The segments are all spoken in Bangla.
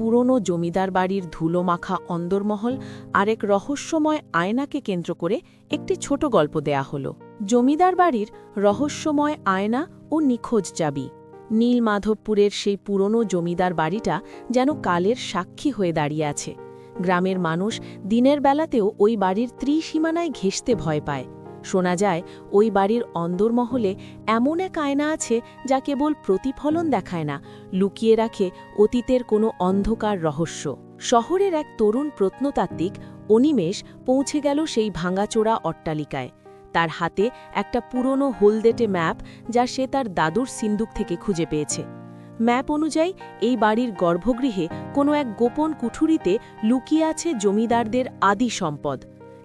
পুরনো জমিদার বাড়ির ধুলোমাখা অন্দরমহল আর এক রহস্যময় আয়নাকে কেন্দ্র করে একটি ছোট গল্প দেয়া হল। জমিদার বাড়ির রহস্যময় আয়না ও নিখোঁজ চাবি। নীলমাধবপুরের সেই পুরনো জমিদার বাড়িটা যেন কালের সাক্ষী হয়ে দাঁড়িয়ে আছে। গ্রামের মানুষ দিনের বেলাতেও ওই বাড়ির ত্রিসীমানায় ঘেঁষতে ভয় পায়। শোনা যায় ওই বাড়ির অন্দরমহলে এমন এক আয়না আছে যা কেবল প্রতিফলন দেখায় না, লুকিয়ে রাখে অতীতের কোনো অন্ধকার রহস্য। শহরের এক তরুণ প্রত্নতাত্ত্বিক অনিমেষ পৌঁছে গেল সেই ভাঙাচোরা অট্টালিকায়। তার হাতে একটা পুরনো হলদেটে ম্যাপ, যা সে তার দাদুর সিন্দুক থেকে খুঁজে পেয়েছে। ম্যাপ অনুযায়ী এই বাড়ির গর্ভগৃহে কোনো এক গোপন কুঠুরিতে লুকিয়ে আছে জমিদারদের আদি সম্পদ।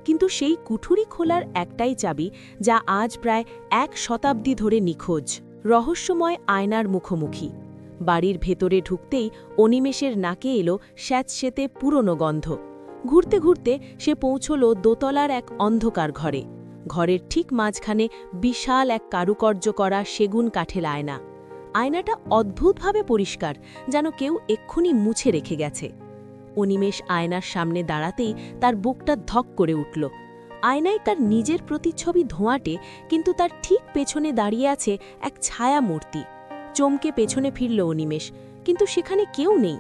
কিন্তু সেই কুঠুরি খোলার একটাই চাবি, যা আজ প্রায় 1 শতাব্দী ধরে নিখোঁজ। রহস্যময় আয়নার মুখোমুখি বাড়ির ভেতরে ঢুকতেই অনিমেষের নাকে এলো স্যাঁতসেঁতে পুরনো গন্ধ। ঘুরতে ঘুরতে সে পৌঁছল দোতলার এক অন্ধকার ঘরে। ঘরের ঠিক মাঝখানে বিশাল এক কারুকার্য করা সেগুন কাঠের আয়না। আয়নাটা অদ্ভুতভাবে পরিষ্কার, যেন কেউ এক্ষুনি মুছে রেখে গেছে। অনিমেষ আয়নার সামনে দাঁড়াতেই তার বুকটা ধক করে উঠল। আয়নায় তার নিজের প্রতিচ্ছবি ধোঁয়াটে, কিন্তু তার ঠিক পেছনে দাঁড়িয়ে আছে এক ছায়া মূর্তি। চমকে পেছনে ফিরল অনিমেষ, কিন্তু সেখানে কেউ নেই।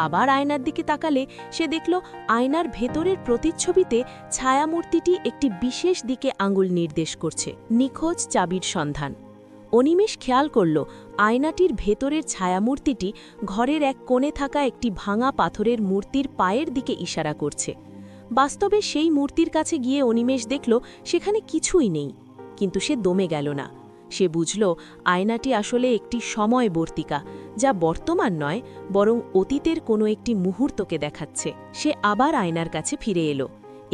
আবার আয়নার দিকে তাকালে সে দেখল আয়নার ভেতরের প্রতিচ্ছবিতে ছায়ামূর্তিটি একটি বিশেষ দিকে আঙুল নির্দেশ করছে, নিখোঁজ চাবির সন্ধান। অনিমেষ খেয়াল করল আয়নাটির ভেতরের ছায়ামূর্তিটি ঘরের এক কোণে থাকা একটি ভাঙা পাথরের মূর্তির পায়ের দিকে ইশারা করছে। বাস্তবে সেই মূর্তির কাছে গিয়ে অনিমেষ দেখল সেখানে কিছুই নেই, কিন্তু সে দমে গেল না। সে বুঝল আয়নাটি আসলে একটি সময়বর্তিকা, যা বর্তমান নয় বরং অতীতের কোনো একটি মুহূর্তকে দেখাচ্ছে। সে আবার আয়নার কাছে ফিরে এলো।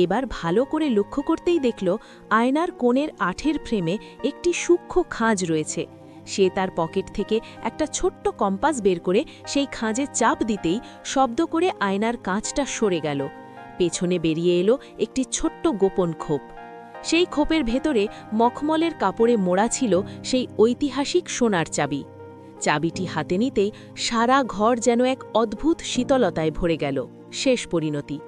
এবার ভালো করে লক্ষ্য করতেই দেখল আয়নার কোণের আঠের ফ্রেমে একটি সূক্ষ্ম খাঁজ রয়েছে। সে তার পকেট থেকে একটা ছোট্ট কম্পাস বের করে সেই খাঁজে চাপ দিতেই শব্দ করে আয়নার কাঁচটা সরে গেল। পেছনে বেরিয়ে এলো একটি ছোট্ট গোপন খোপ। সেই খোপের ভেতরে মখমলের কাপড়ে মোড়া ছিল সেই ঐতিহাসিক সোনার চাবি। চাবিটি হাতে নিতেই সারা ঘর যেন এক অদ্ভুত শীতলতায় ভরে গেল। শেষ পরিণতি।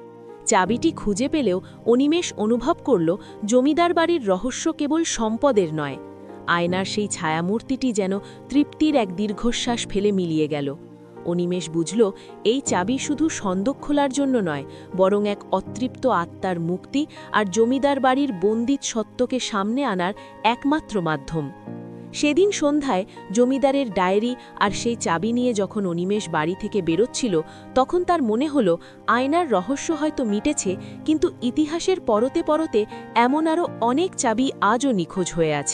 চাবিটি খুঁজে পেলেও অনিমেষ অনুভব করল জমিদার বাড়ির রহস্য কেবল সম্পদের নয়। আয়নার সেই ছায়ামূর্তিটি যেন তৃপ্তির এক দীর্ঘশ্বাস ফেলে মিলিয়ে গেল। অনিমেষ বুঝল এই চাবি শুধু সন্দক খোলার জন্য নয়, বরং এক অতৃপ্ত আত্মার মুক্তি আর জমিদার বাড়ির বন্দিত সত্যকে সামনে আনার একমাত্র মাধ্যম। সেদিন সন্ধ্যায় জমিদারের ডায়েরি আর সেই চাবি নিয়ে যখন অনিমেষ বাড়ি থেকে বেরোচ্ছিল, তখন তার মনে হলো আয়নার রহস্য হয়তো মিটেছে, কিন্তু ইতিহাসের পরতে পরতে এমন আরও অনেক চাবি আজও নিখোঁজ হয়ে আছে।